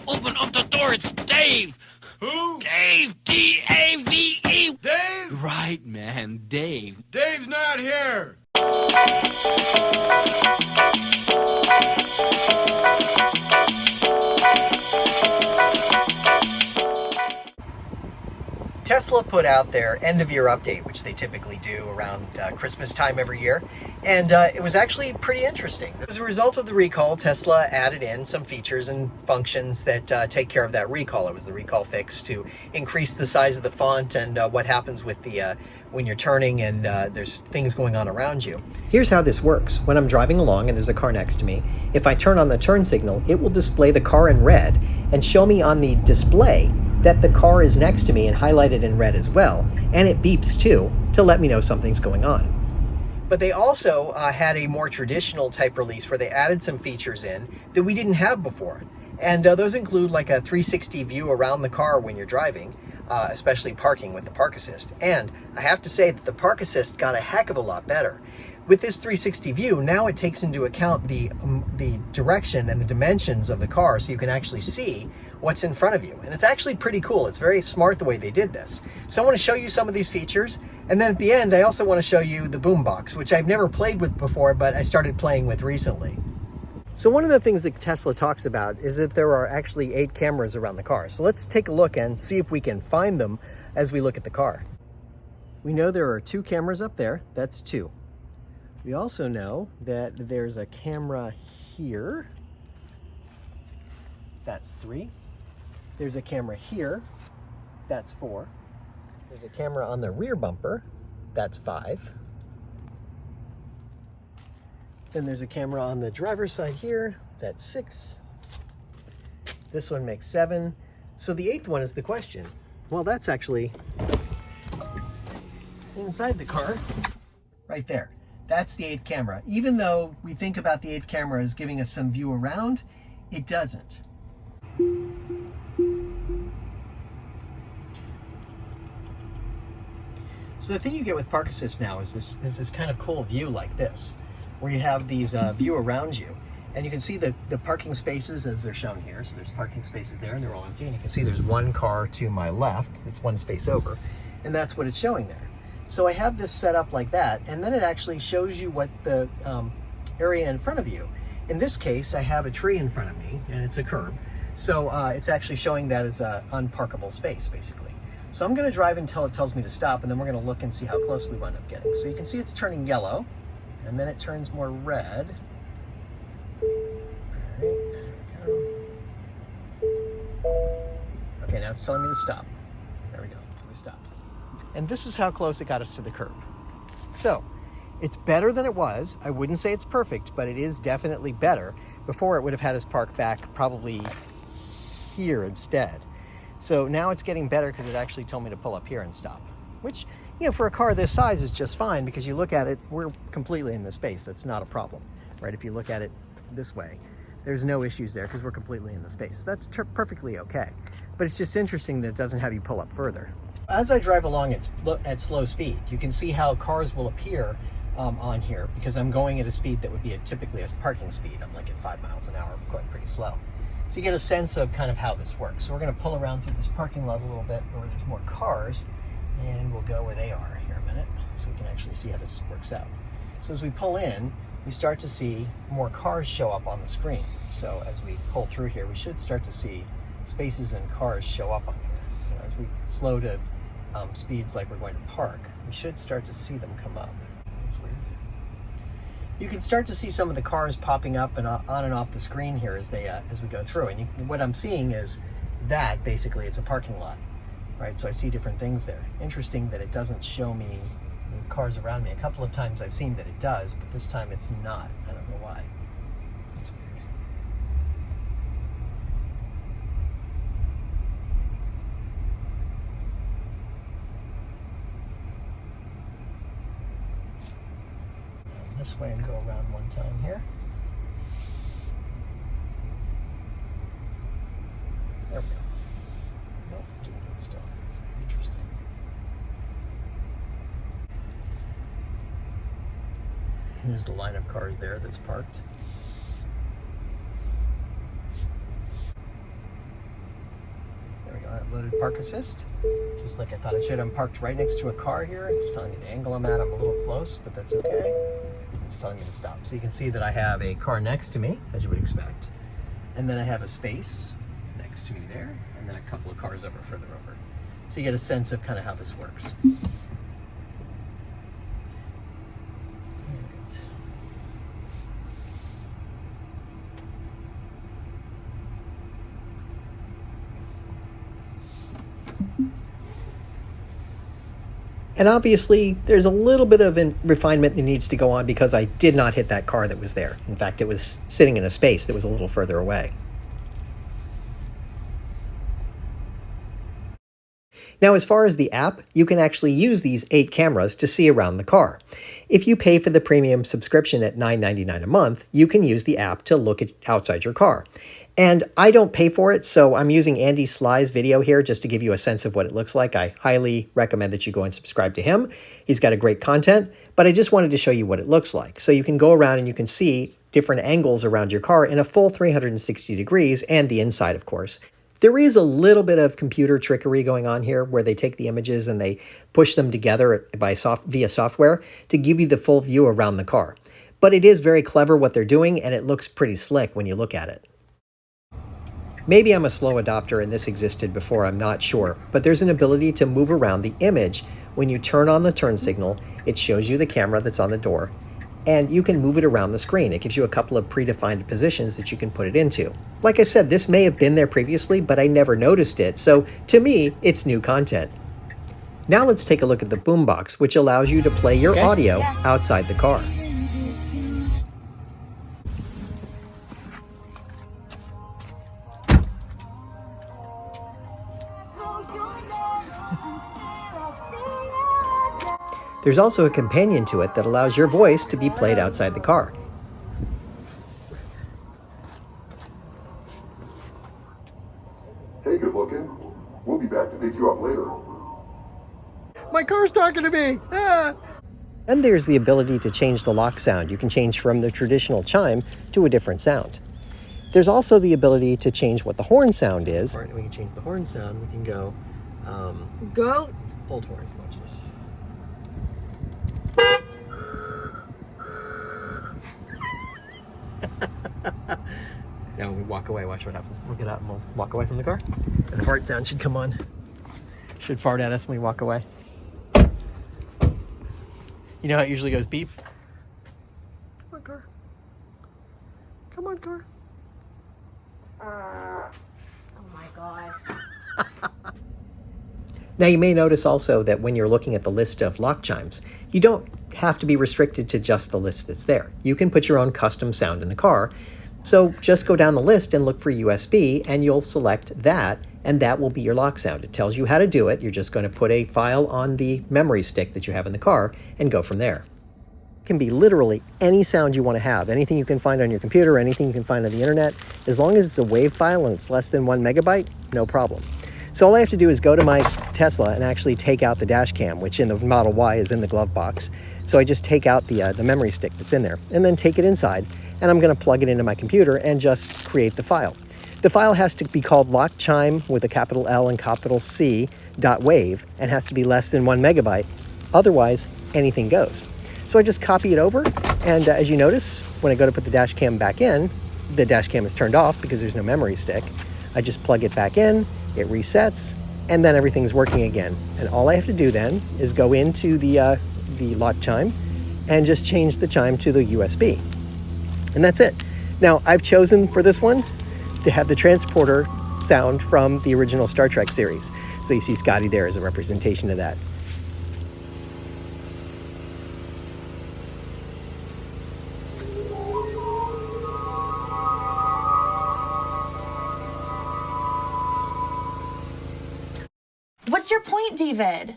Open up the door, it's Dave! Who? Dave! D-A-V-E! Dave? Right, man, Dave. Dave's not here! Tesla put out their end-of-year update, which they typically do around Christmas time every year, and it was actually pretty interesting. As a result of the recall, Tesla added in some features and functions that take care of that recall. It was the recall fix to increase the size of the font and what happens with the when you're turning and there's things going on around you. Here's how this works. When I'm driving along and there's a car next to me, if I turn on the turn signal, it will display the car in red and show me on the display that the car is next to me and highlighted in red as well, and it beeps too to let me know something's going on. But they also had a more traditional type release where they added some features in that we didn't have before. And those include like a 360 view around the car when you're driving, especially parking with the park assist. And I have to say that the park assist got a heck of a lot better. With this 360 view, now it takes into account the direction and the dimensions of the car so you can actually see what's in front of you. And it's actually pretty cool. It's very smart the way they did this. So I want to show you some of these features. And then at the end, I also want to show you the boombox, which I've never played with before, but I started playing with recently. So one of the things that Tesla talks about is that there are actually 8 cameras around the car. So let's take a look and see if we can find them as we look at the car. We know there are 2 cameras up there. That's 2. We also know that there's a camera here. That's 3. There's a camera here. That's 4. There's a camera on the rear bumper. That's 5. Then there's a camera on the driver's side here. That's 6. This one makes 7. So the 8th one is the question. Well, that's actually inside the car, right there. That's the 8th camera. Even though we think about the 8th camera as giving us some view around, it doesn't. So the thing you get with Park Assist now is this kind of cool view like this, where you have these view around you. And you can see the parking spaces as they're shown here. So there's parking spaces there and they're all empty. And you can see there's one car to my left. It's one space over. And that's what it's showing there. So I have this set up like that, and then it actually shows you what the area in front of you. In this case, I have a tree in front of me, and it's a curb. So it's actually showing that as an unparkable space, basically. So I'm going to drive until it tells me to stop, and then we're going to look and see how close we wind up getting. So you can see it's turning yellow, and then it turns more red. All right, there we go. Okay, now it's telling me to stop. There we go, so we stopped. And this is how close it got us to the curb. So it's better than it was. I wouldn't say it's perfect, but it is definitely better. Before, it would have had us park back probably here instead. So now it's getting better because it actually told me to pull up here and stop, which, you know, for a car this size is just fine, because you look at it, we're completely in the space. That's not a problem, right? If you look at it this way, there's no issues there because we're completely in the space. That's perfectly okay. But it's just interesting that it doesn't have you pull up further. As I drive along at slow speed, you can see how cars will appear on here, because I'm going at a speed that would be typically a parking speed. I'm like at 5 miles an hour, going pretty slow. So you get a sense of kind of how this works. So we're going to pull around through this parking lot a little bit where there's more cars, and we'll go where they are here in a minute so we can actually see how this works out. So as we pull in, we start to see more cars show up on the screen. So as we pull through here, we should start to see spaces and cars show up on here. You know, as we slow to speeds like we're going to park, we should start to see them come up. You can start to see some of the cars popping up and on and off the screen here as we go through. And what I'm seeing is that basically it's a parking lot, right? So I see different things there. Interesting that it doesn't show me the cars around me. A couple of times I've seen that it does, but this time it's not. I don't know why. That's weird. This way and go around one time here. There we go. Nope, didn't do it still. Interesting. There's the line of cars there that's parked. loaded park assist, just like I thought it should. I'm parked right next to a car here. It's telling me the angle I'm at. I'm a little close, but that's okay. It's telling me to stop. So you can see that I have a car next to me, as you would expect. And then I have a space next to me there, and then a couple of cars further over. So you get a sense of kind of how this works. And obviously, there's a little bit of refinement that needs to go on because I did not hit that car that was there. In fact, it was sitting in a space that was a little further away. Now, as far as the app, you can actually use these 8 cameras to see around the car. If you pay for the premium subscription at $9.99 a month, you can use the app to look outside your car. And I don't pay for it, so I'm using Andy Sly's video here just to give you a sense of what it looks like. I highly recommend that you go and subscribe to him. He's got a great content, but I just wanted to show you what it looks like. So you can go around and you can see different angles around your car in a full 360 degrees and the inside, of course. There is a little bit of computer trickery going on here where they take the images and they push them together via software to give you the full view around the car. But it is very clever what they're doing, and it looks pretty slick when you look at it. Maybe I'm a slow adopter and this existed before, I'm not sure, but there's an ability to move around the image. When you turn on the turn signal, it shows you the camera that's on the door, and you can move it around the screen. It gives you a couple of predefined positions that you can put it into. Like I said, this may have been there previously, but I never noticed it, so to me, it's new content. Now let's take a look at the boombox, which allows you to play your audio outside the car. There's also a companion to it that allows your voice to be played outside the car. Hey, good looking. We'll be back to pick you up later. My car's talking to me! Ah! And there's the ability to change the lock sound. You can change from the traditional chime to a different sound. There's also the ability to change what the horn sound is. We can change the horn sound. We can go... Goat. Old horn. Watch this. Now when we walk away, watch what happens. We'll get out and we'll walk away from the car. And the fart sound should come on. Should fart at us when we walk away. You know how it usually goes beep? Come on, car. Come on, car. Oh my God. Now you may notice also that when you're looking at the list of lock chimes, you don't have to be restricted to just the list that's there. You can put your own custom sound in the car. So just go down the list and look for USB, and you'll select that, and that will be your lock sound. It tells you how to do it. You're just going to put a file on the memory stick that you have in the car and go from there. It can be literally any sound you want to have, anything you can find on your computer, anything you can find on the internet. As long as it's a WAV file and it's less than 1 megabyte, no problem. So all I have to do is go to my Tesla and actually take out the dash cam, which in the Model Y is in the glove box. So I just take out the memory stick that's in there and then take it inside, and I'm going to plug it into my computer and just create the file. The file has to be called lock chime with a capital L and capital C .wave and has to be less than 1 megabyte. Otherwise, anything goes. So I just copy it over, and as you notice, when I go to put the dash cam back in, the dash cam is turned off because there's no memory stick. I just plug it back in, it resets, and then everything's working again. And all I have to do then is go into the lock chime and just change the chime to the USB. And that's it. Now, I've chosen for this one to have the transporter sound from the original Star Trek series. So you see Scotty there as a representation of that. What's your point, David?